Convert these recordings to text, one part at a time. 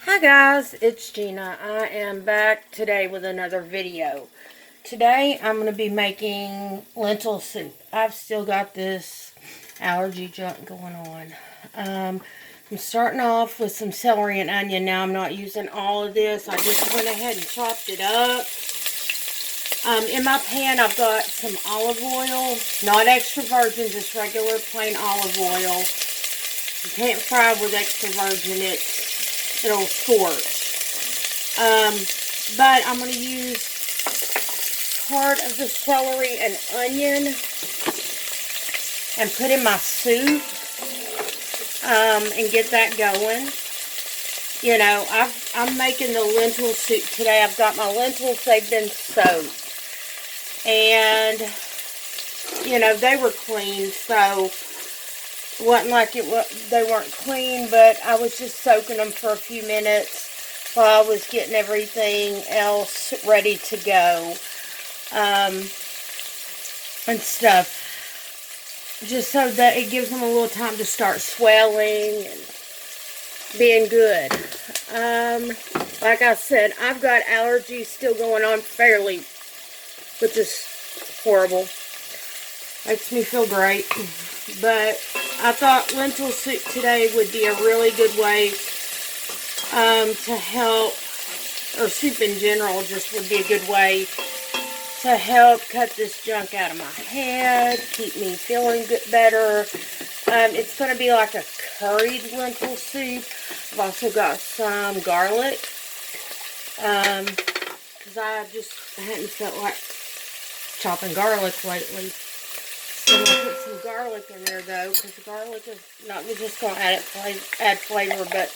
Hi guys, it's Gina. I am back today with another video. Today I'm going to be making lentil soup. I've still got this allergy junk going on. I'm starting off with some celery and onion. Now I'm not using all of this. I just went ahead and chopped it up. In my pan I've got some olive oil. Not extra virgin, just regular plain olive oil. You can't fry with extra virgin. It'll scorch. But I'm going to use part of the celery and onion and put in my soup and get that going. You know, I'm making the lentil soup today. I've got my lentils, they've been soaked. And, you know, they were clean, so it wasn't like they weren't clean, but I was just soaking them for a few minutes while I was getting everything else ready to go and stuff. Just so that it gives them a little time to start swelling and being good. Like I said, I've got allergies still going on fairly, which is horrible. Makes me feel great. But I thought lentil soup today would be a really good way to help, or soup in general just would be a good way to help cut this junk out of my head, keep me feeling good, better. It's going to be like a curried lentil soup. I've also got some garlic, because I hadn't felt like chopping garlic lately. I'm going to put some garlic in there, though, because the garlic is not just going to add flavor, but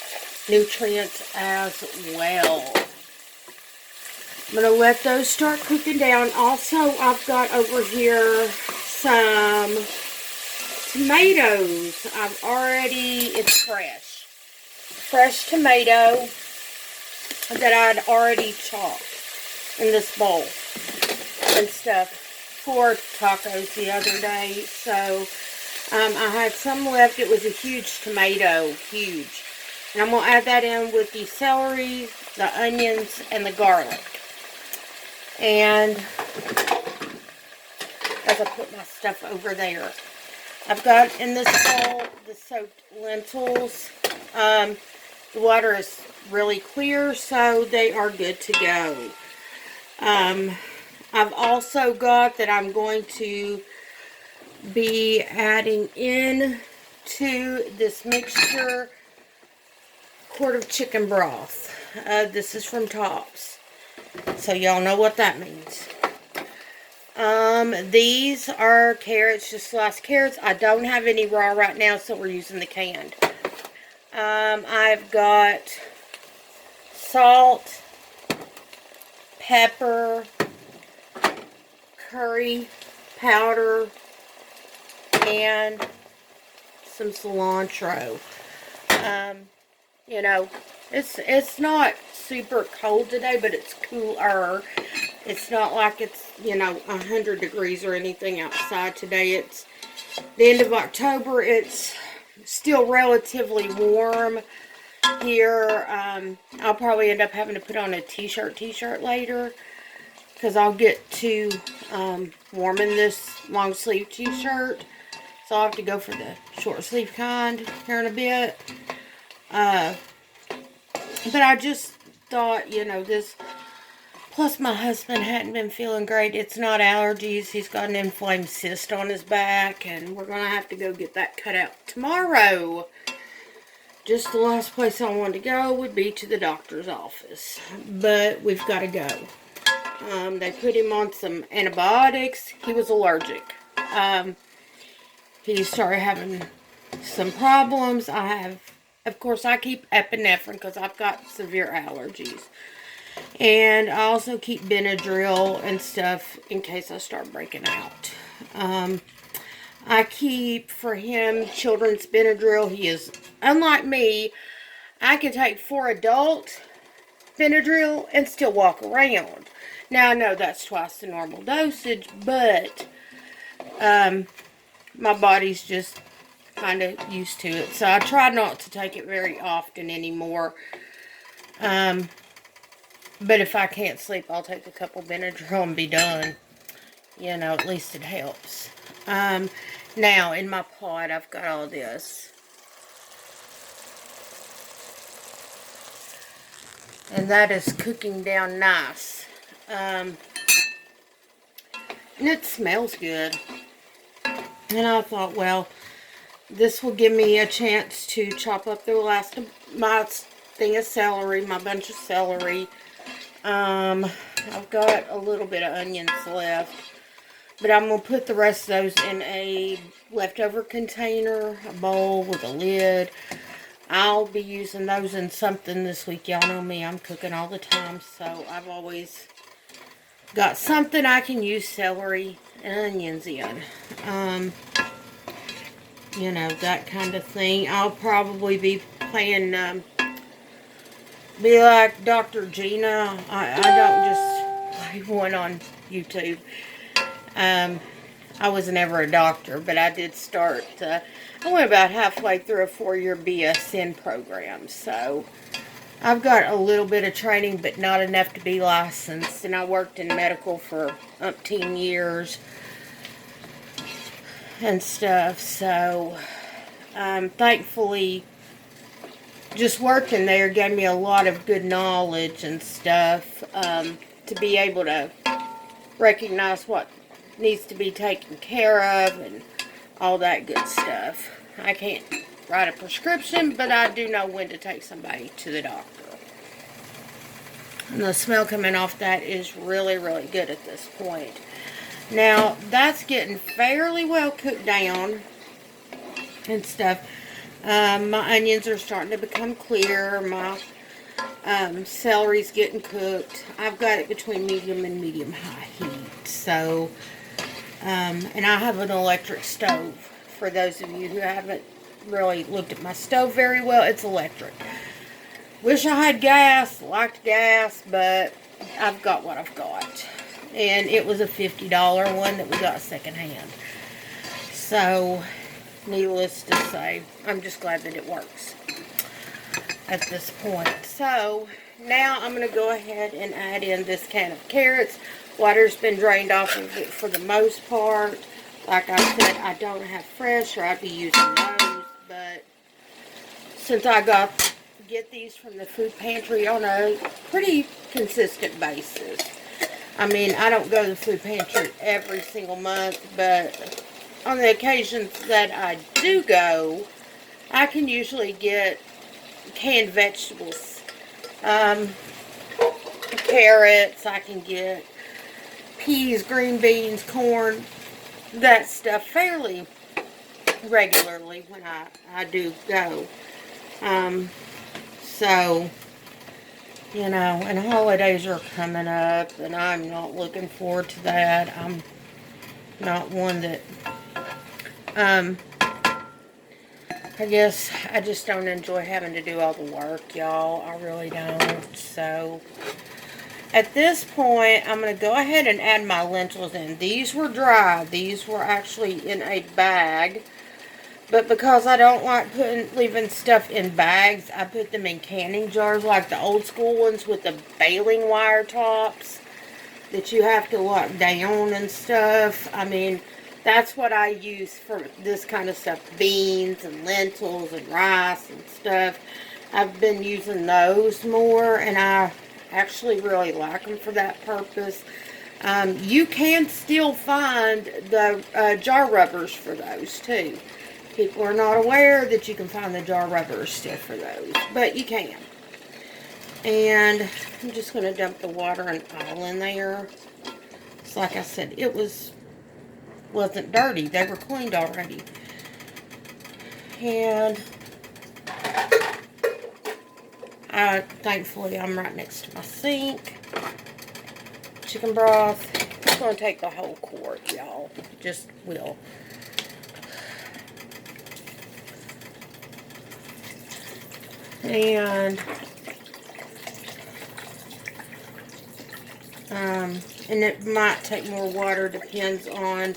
nutrients as well. I'm going to let those start cooking down. Also, I've got over here some tomatoes. It's fresh tomato that I'd already chopped in this bowl and stuff for tacos the other day. So I had some left. It was a huge tomato, huge. And I'm going to add that in with the celery, the onions, and the garlic. And as I put my stuff over there, I've got in this bowl the soaked lentils. The water is really clear, so they are good to go. I've also got that I'm going to be adding in to this mixture quart of chicken broth. This is from Tops, so y'all know what that means. These are carrots, just sliced carrots. I don't have any raw right now, so we're using the canned. I've got salt, pepper, curry powder, and some cilantro. You know, it's not super cold today, but it's cooler. It's not like it's, 100 degrees or anything outside today. It's the end of October. It's still relatively warm here. I'll probably end up having to put on a t-shirt later, because I'll get to warming this long sleeve t-shirt. So I'll have to go for the short sleeve kind here in a bit. But I just thought, this, plus my husband hadn't been feeling great. It's not allergies. He's got an inflamed cyst on his back, and we're going to have to go get that cut out tomorrow. Just the last place I wanted to go would be to the doctor's office. But we've got to go. They put him on some antibiotics. He was allergic. He started having some problems. Of course, I keep epinephrine because I've got severe allergies. And I also keep Benadryl and stuff in case I start breaking out. I keep, for him, children's Benadryl. He is, unlike me, I can take 4 adult Benadryl and still walk around. Now, I know that's twice the normal dosage, but my body's just kind of used to it. So I try not to take it very often anymore. But if I can't sleep, I'll take a couple Benadryl and be done. You know, at least it helps. Now, in my pot, I've got all this. And that is cooking down nice. And it smells good. And I thought, well, this will give me a chance to chop up the last of my thing of celery, my bunch of celery. I've got a little bit of onions left. But I'm going to put the rest of those in a leftover container, a bowl with a lid. I'll be using those in something this week. Y'all know me, I'm cooking all the time. So I've always got something I can use celery and onions in. You know, that kind of thing. I'll probably be playing, be like Dr. Gina. I don't just play one on YouTube. I was never a doctor, but I did start, I went about halfway through a 4-year BSN program, so I've got a little bit of training, but not enough to be licensed, and I worked in medical for umpteen years and stuff, so thankfully just working there gave me a lot of good knowledge and stuff, to be able to recognize what needs to be taken care of and all that good stuff. I can't write a prescription, but I do know when to take somebody to the doctor. And the smell coming off that is really, really good at this point. Now, that's getting fairly well cooked down and stuff. My onions are starting to become clear. My celery's getting cooked. I've got it between medium and medium-high heat. So, and I have an electric stove. For those of you who haven't really looked at my stove very well, it's electric. Wish I had gas, liked gas, but I've got what I've got. And it was a $50 one that we got secondhand. So, needless to say, I'm just glad that it works at this point. So, now I'm going to go ahead and add in this can of carrots. Water's been drained off of it for the most part. Like I said, I don't have fresh, or I'd be using those. But since I get these from the food pantry on a pretty consistent basis. I mean, I don't go to the food pantry every single month, but on the occasions that I do go, I can usually get canned vegetables. Carrots, I can get peas, green beans, corn, that stuff fairly regularly when I do go. So, you know, and holidays are coming up, and I'm not looking forward to that. I'm not one that, I guess I just don't enjoy having to do all the work, y'all. I really don't. So, at this point, I'm going to go ahead and add my lentils in. These were dry. These were actually in a bag. But because I don't like leaving stuff in bags, I put them in canning jars like the old school ones with the baling wire tops that you have to lock down and stuff. I mean, that's what I use for this kind of stuff. Beans and lentils and rice and stuff. I've been using those more, and I actually really like them for that purpose. You can still find the jar rubbers for those too. People are not aware that you can find the jar rubbers still for those, but you can. And I'm just going to dump the water and all in there. It's like I said, it wasn't dirty. They were cleaned already. And thankfully I'm right next to my sink. Chicken broth. It's going to take the whole quart, y'all. Just will. And it might take more water, depends on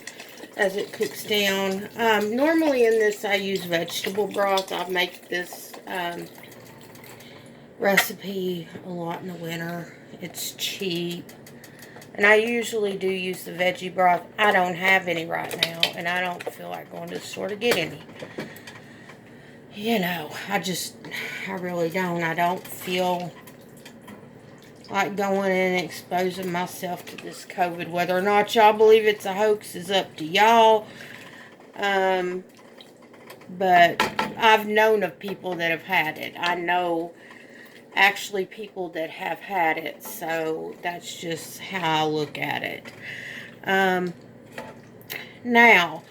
as it cooks down. Normally in this I use vegetable broth. I'll make this recipe a lot in the winter. It's cheap. And I usually do use the veggie broth. I don't have any right now, and I don't feel like going to the store to get any. You know, I really don't. I don't feel like going and exposing myself to this COVID. Whether or not y'all believe it's a hoax is up to y'all. But I've known of people that have had it. I know actually people that have had it, so that's just how I look at it. Now,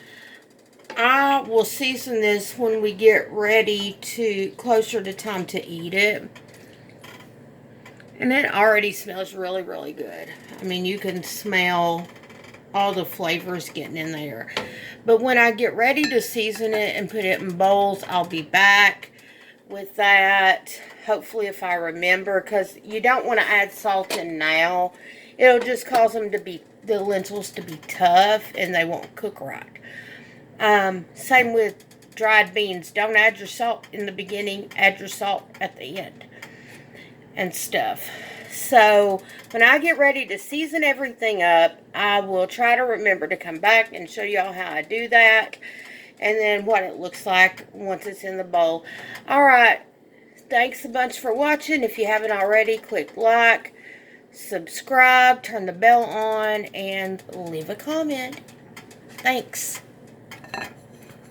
I will season this when we get ready closer to time to eat it. And it already smells really, really good. I mean, you can smell all the flavors getting in there. But when I get ready to season it and put it in bowls, I'll be back with that. Hopefully, if I remember, because you don't want to add salt in now. It'll just cause the lentils to be tough and they won't cook right. Same with dried beans. Don't add your salt in the beginning. Add your salt at the end and stuff. So when I get ready to season everything up, I will try to remember to come back and show y'all how I do that, and then what it looks like once it's in the bowl. Alright, thanks a bunch for watching. If you haven't already, click like, subscribe, turn the bell on, and leave a comment. Thanks.